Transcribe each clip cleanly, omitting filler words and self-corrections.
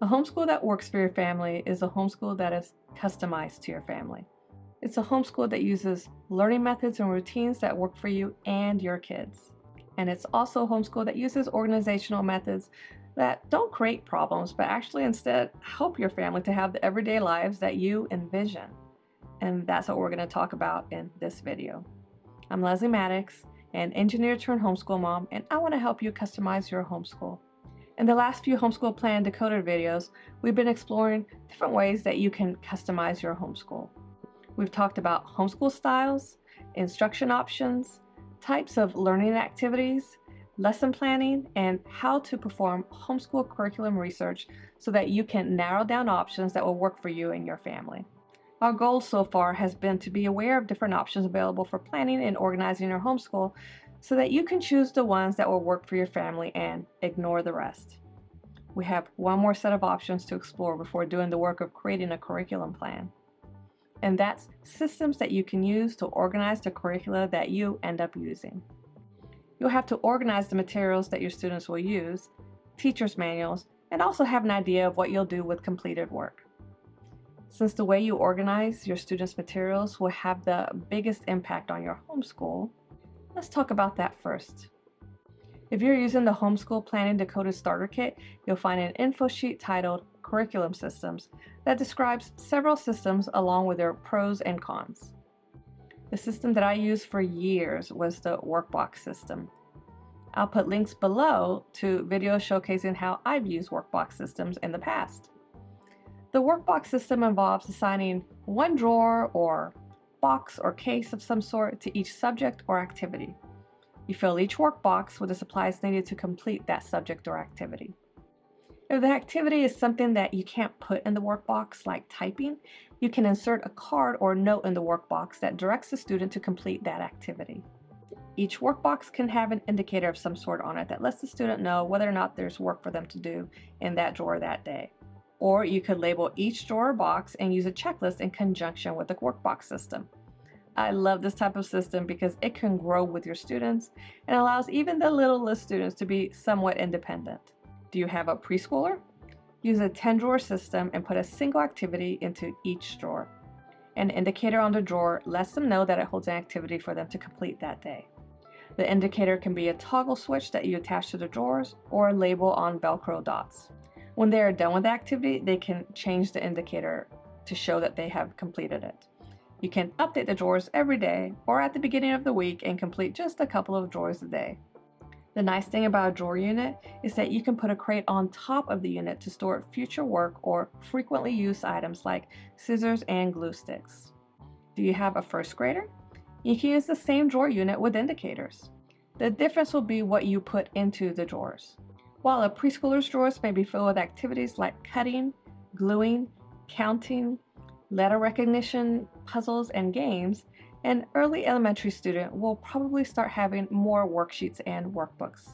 A homeschool that works for your family is a homeschool that is customized to your family. It's a homeschool that uses learning methods and routines that work for you and your kids. And it's also a homeschool that uses organizational methods that don't create problems, but actually instead help your family to have the everyday lives that you envision. And that's what we're going to talk about in this video. I'm Leslie Maddox, an engineer turned homeschool mom, and I want to help you customize your homeschool. In the last few homeschool plan decoded videos, we've been exploring different ways that you can customize your homeschool. We've talked about homeschool styles, instruction options, types of learning activities, lesson planning, and how to perform homeschool curriculum research so that you can narrow down options that will work for you and your family. Our goal so far has been to be aware of different options available for planning and organizing your homeschool so that you can choose the ones that will work for your family and ignore the rest. We have one more set of options to explore before doing the work of creating a curriculum plan. And that's systems that you can use to organize the curricula that you end up using. You'll have to organize the materials that your students will use, teacher's manuals, and also have an idea of what you'll do with completed work. Since the way you organize your students' materials will have the biggest impact on your homeschool, let's talk about that first. If you're using the Homeschool Planning Decoded Starter Kit, you'll find an info sheet titled Curriculum Systems that describes several systems along with their pros and cons. The system that I used for years was the Workbox system. I'll put links below to videos showcasing how I've used Workbox systems in the past. The Workbox system involves assigning one drawer or box or case of some sort to each subject or activity. You fill each workbox with the supplies needed to complete that subject or activity. If the activity is something that you can't put in the workbox, like typing, you can insert a card or note in the workbox that directs the student to complete that activity. Each workbox can have an indicator of some sort on it that lets the student know whether or not there's work for them to do in that drawer that day. Or you could label each drawer or box and use a checklist in conjunction with the workbox system. I love this type of system because it can grow with your students and allows even the littlest students to be somewhat independent. Do you have a preschooler? Use a 10-drawer system and put a single activity into each drawer. An indicator on the drawer lets them know that it holds an activity for them to complete that day. The indicator can be a toggle switch that you attach to the drawers or a label on Velcro dots. When they are done with the activity, they can change the indicator to show that they have completed it. You can update the drawers every day or at the beginning of the week and complete just a couple of drawers a day. The nice thing about a drawer unit is that you can put a crate on top of the unit to store future work or frequently used items like scissors and glue sticks. Do you have a first grader? You can use the same drawer unit with indicators. The difference will be what you put into the drawers. While a preschooler's drawers may be filled with activities like cutting, gluing, counting, letter recognition, puzzles, and games, an early elementary student will probably start having more worksheets and workbooks.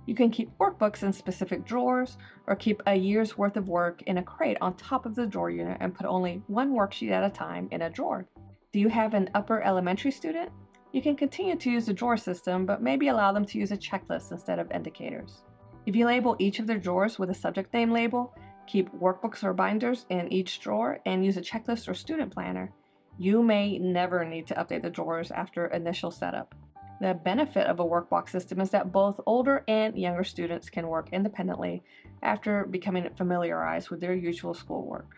You can keep workbooks in specific drawers or keep a year's worth of work in a crate on top of the drawer unit and put only one worksheet at a time in a drawer. Do you have an upper elementary student? You can continue to use the drawer system, but maybe allow them to use a checklist instead of indicators. If you label each of their drawers with a subject name label, keep workbooks or binders in each drawer, and use a checklist or student planner, you may never need to update the drawers after initial setup. The benefit of a workbox system is that both older and younger students can work independently after becoming familiarized with their usual schoolwork.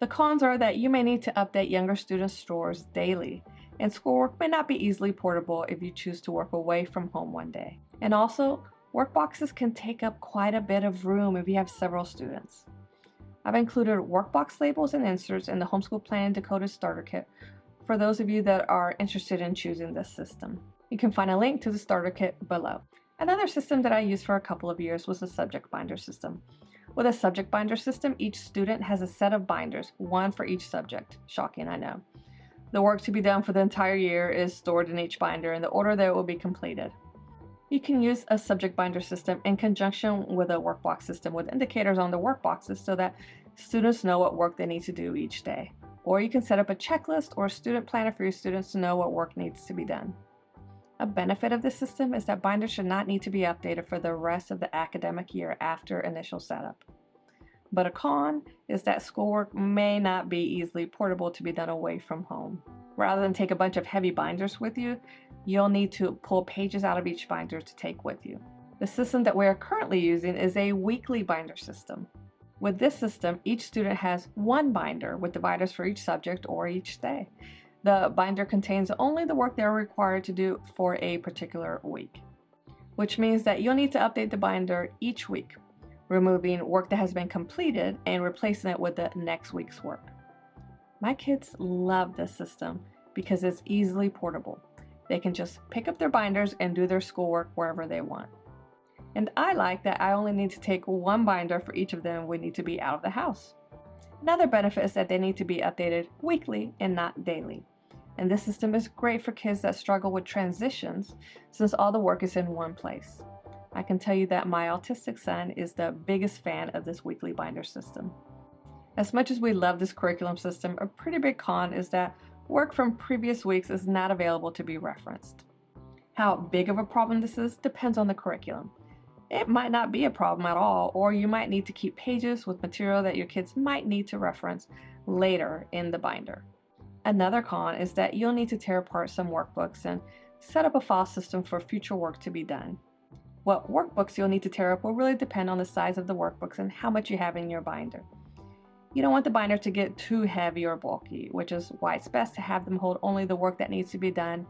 The cons are that you may need to update younger students' drawers daily, and schoolwork may not be easily portable if you choose to work away from home one day. And also, workboxes can take up quite a bit of room if you have several students. I've included workbox labels and inserts in the Homeschool Planning Decoded Starter Kit for those of you that are interested in choosing this system. You can find a link to the starter kit below. Another system that I used for a couple of years was the subject binder system. With a subject binder system, each student has a set of binders, one for each subject. Shocking, I know. The work to be done for the entire year is stored in each binder in the order that it will be completed. You can use a subject binder system in conjunction with a workbox system with indicators on the workboxes so that students know what work they need to do each day. Or you can set up a checklist or a student planner for your students to know what work needs to be done. A benefit of this system is that binders should not need to be updated for the rest of the academic year after initial setup. But a con is that schoolwork may not be easily portable to be done away from home. Rather than take a bunch of heavy binders with you, you'll need to pull pages out of each binder to take with you. The system that we are currently using is a weekly binder system. With this system, each student has one binder with dividers for each subject or each day. The binder contains only the work they are required to do for a particular week, which means that you'll need to update the binder each week, removing work that has been completed and replacing it with the next week's work. My kids love this system because it's easily portable. They can just pick up their binders and do their schoolwork wherever they want. And I like that I only need to take one binder for each of them when we need to be out of the house. Another benefit is that they need to be updated weekly and not daily. And this system is great for kids that struggle with transitions since all the work is in one place. I can tell you that my autistic son is the biggest fan of this weekly binder system. As much as we love this curriculum system, a pretty big con is that work from previous weeks is not available to be referenced. How big of a problem this is depends on the curriculum. It might not be a problem at all, or you might need to keep pages with material that your kids might need to reference later in the binder. Another con is that you'll need to tear apart some workbooks and set up a file system for future work to be done. What workbooks you'll need to tear up will really depend on the size of the workbooks and how much you have in your binder. You don't want the binder to get too heavy or bulky, which is why it's best to have them hold only the work that needs to be done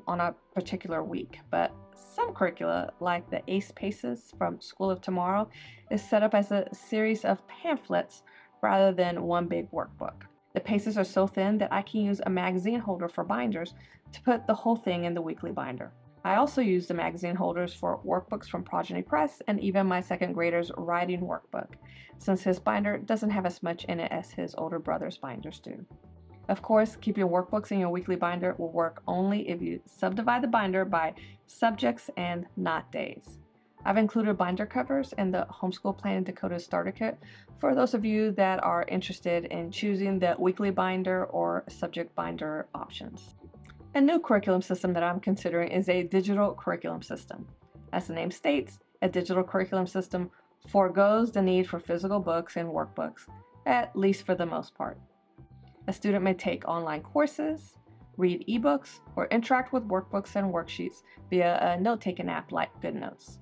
on a particular week. But some curricula, like the ACE PACES from School of Tomorrow, is set up as a series of pamphlets rather than one big workbook. The PACES are so thin that I can use a magazine holder for binders to put the whole thing in the weekly binder. I also use the magazine holders for workbooks from Progeny Press and even my second grader's writing workbook, since his binder doesn't have as much in it as his older brother's binders do. Of course, keeping workbooks in your weekly binder will work only if you subdivide the binder by subjects and not days. I've included binder covers in the Homeschool Planning Decoded Starter Kit for those of you that are interested in choosing the weekly binder or subject binder options. A new curriculum system that I'm considering is a digital curriculum system. As the name states, a digital curriculum system forgoes the need for physical books and workbooks, at least for the most part. A student may take online courses, read ebooks, or interact with workbooks and worksheets via a note-taking app like GoodNotes.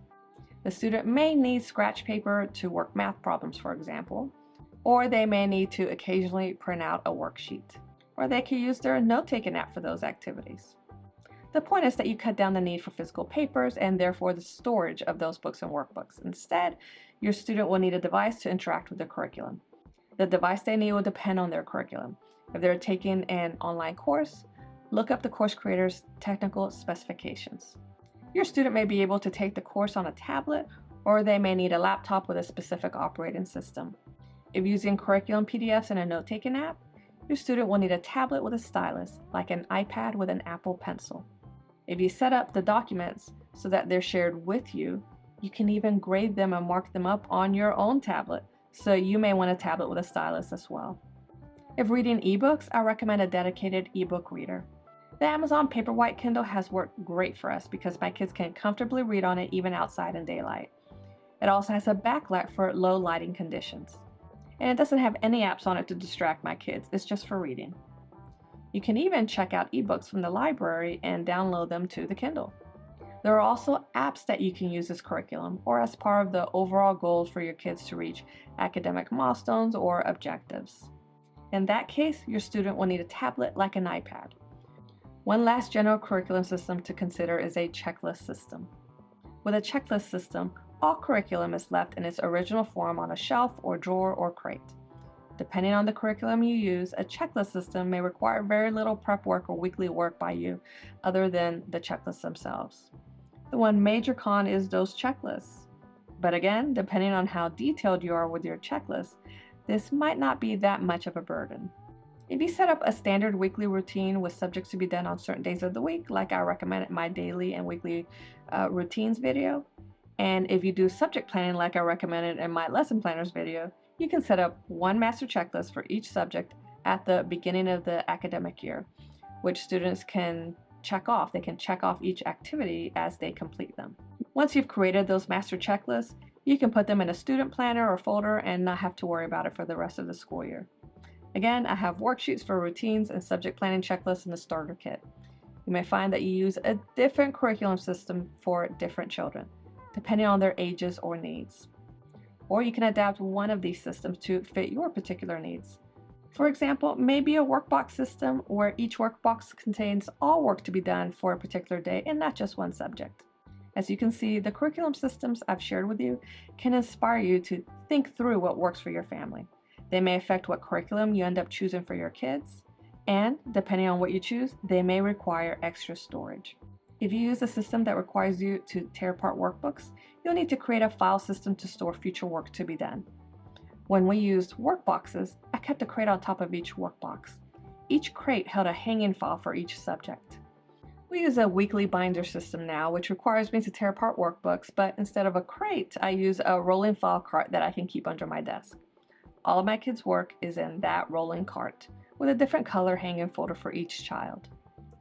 The student may need scratch paper to work math problems, for example, or they may need to occasionally print out a worksheet, or they could use their note-taking app for those activities. The point is that you cut down the need for physical papers and therefore the storage of those books and workbooks. Instead, your student will need a device to interact with the curriculum. The device they need will depend on their curriculum. If they're taking an online course, look up the course creator's technical specifications. Your student may be able to take the course on a tablet, or they may need a laptop with a specific operating system. If using curriculum PDFs in a note-taking app, your student will need a tablet with a stylus, like an iPad with an Apple Pencil. If you set up the documents so that they're shared with you, you can even grade them and mark them up on your own tablet, so you may want a tablet with a stylus as well. If reading ebooks, I recommend a dedicated ebook reader. The Amazon Paperwhite Kindle has worked great for us because my kids can comfortably read on it even outside in daylight. It also has a backlight for low lighting conditions. And it doesn't have any apps on it to distract my kids, it's just for reading. You can even check out ebooks from the library and download them to the Kindle. There are also apps that you can use as curriculum or as part of the overall goals for your kids to reach academic milestones or objectives. In that case, your student will need a tablet like an iPad. One last general curriculum system to consider is a checklist system. With a checklist system, all curriculum is left in its original form on a shelf or drawer or crate. Depending on the curriculum you use, a checklist system may require very little prep work or weekly work by you other than the checklists themselves. The one major con is those checklists. But again, depending on how detailed you are with your checklist, this might not be that much of a burden. If you set up a standard weekly routine with subjects to be done on certain days of the week, like I recommend in my daily and weekly routines video, and if you do subject planning like I recommended in my lesson planners video, you can set up one master checklist for each subject at the beginning of the academic year, which students can check off. They can check off each activity as they complete them. Once you've created those master checklists, You can put them in a student planner or folder and not have to worry about it for the rest of the school year. Again, I have worksheets for routines and subject planning checklists in the starter kit. You may find that you use a different curriculum system for different children, depending on their ages or needs. Or you can adapt one of these systems to fit your particular needs. For example, maybe a workbox system where each workbox contains all work to be done for a particular day and not just one subject. As you can see, the curriculum systems I've shared with you can inspire you to think through what works for your family. They may affect what curriculum you end up choosing for your kids, and depending on what you choose, they may require extra storage. If you use a system that requires you to tear apart workbooks, you'll need to create a file system to store future work to be done. When we used workboxes, I kept a crate on top of each workbox. Each crate held a hanging file for each subject. We use a weekly binder system now, which requires me to tear apart workbooks, but instead of a crate, I use a rolling file cart that I can keep under my desk. All of my kids' work is in that rolling cart, with a different color hanging folder for each child.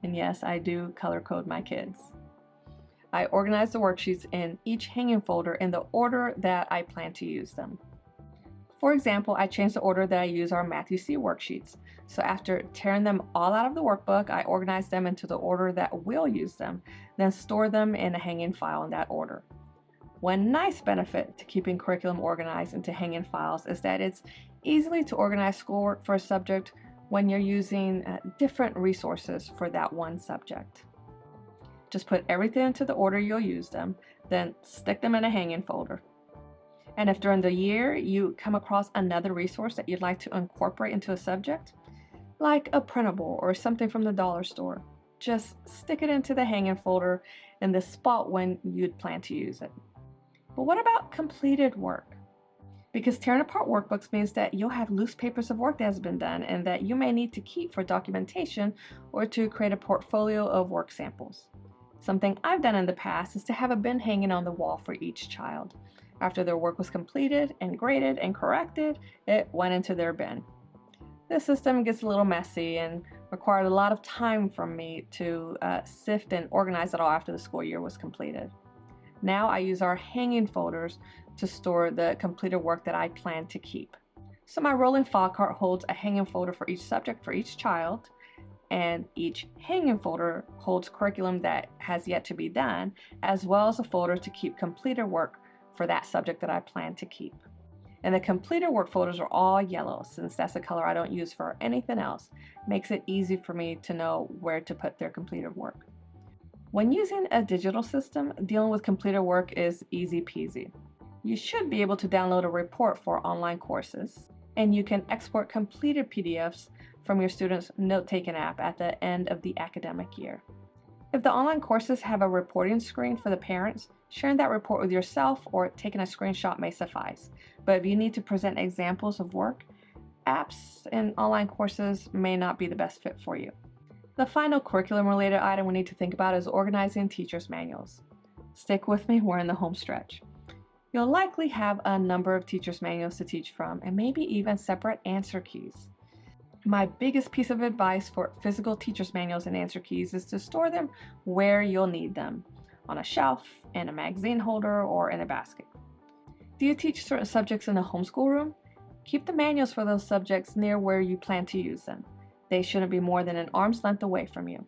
And yes, I do color code my kids. I organize the worksheets in each hanging folder in the order that I plan to use them. For example, I changed the order that I use our Math U/C worksheets. So after tearing them all out of the workbook, I organize them into the order that we'll use them, then store them in a hanging file in that order. One nice benefit to keeping curriculum organized into hanging files is that it's easily to organize schoolwork for a subject when you're using different resources for that one subject. Just put everything into the order you'll use them, then stick them in a hanging folder. And if during the year you come across another resource that you'd like to incorporate into a subject, like a printable or something from the dollar store, just stick it into the hanging folder in the spot when you'd plan to use it. But what about completed work? Because tearing apart workbooks means that you'll have loose papers of work that has been done and that you may need to keep for documentation or to create a portfolio of work samples. Something I've done in the past is to have a bin hanging on the wall for each child. After their work was completed and graded and corrected, it went into their bin. This system gets a little messy and required a lot of time from me to sift and organize it all after the school year was completed. Now I use our hanging folders to store the completed work that I plan to keep. So my rolling file cart holds a hanging folder for each subject for each child, and each hanging folder holds curriculum that has yet to be done, as well as a folder to keep completed work for that subject that I plan to keep. And the completed work folders are all yellow, since that's a color I don't use for anything else. Makes it easy for me to know where to put their completed work. When using a digital system, dealing with completed work is easy peasy. You should be able to download a report for online courses, and you can export completed PDFs from your students' note-taking app at the end of the academic year. If the online courses have a reporting screen for the parents, sharing that report with yourself or taking a screenshot may suffice. But if you need to present examples of work, apps and online courses may not be the best fit for you. The final curriculum-related item we need to think about is organizing teachers' manuals. Stick with me, we're in the home stretch. You'll likely have a number of teachers' manuals to teach from, and maybe even separate answer keys. My biggest piece of advice for physical teachers' manuals and answer keys is to store them where you'll need them, on a shelf, in a magazine holder, or in a basket. Do you teach certain subjects in the homeschool room? Keep the manuals for those subjects near where you plan to use them. They shouldn't be more than an arm's length away from you.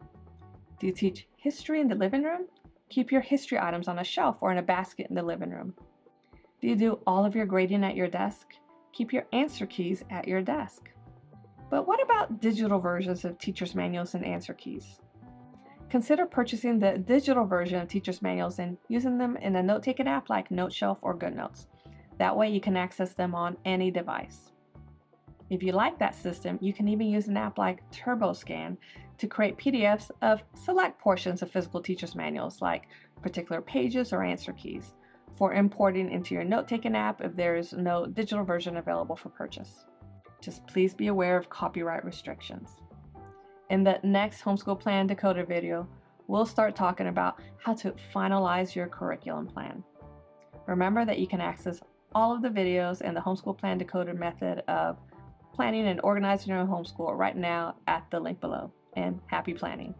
Do you teach history in the living room? Keep your history items on a shelf or in a basket in the living room. Do you do all of your grading at your desk? Keep your answer keys at your desk. But what about digital versions of teachers' manuals and answer keys? Consider purchasing the digital version of teachers' manuals and using them in a note-taking app like NoteShelf or GoodNotes. That way you can access them on any device. If you like that system, you can even use an app like TurboScan to create PDFs of select portions of physical teachers' manuals, like particular pages or answer keys, for importing into your note-taking app if there is no digital version available for purchase. Just please be aware of copyright restrictions. In the next Homeschool Plan Decoded video, we'll start talking about how to finalize your curriculum plan. Remember that you can access all of the videos and the Homeschool Plan Decoded method of planning and organizing your homeschool right now at the link below. And happy planning!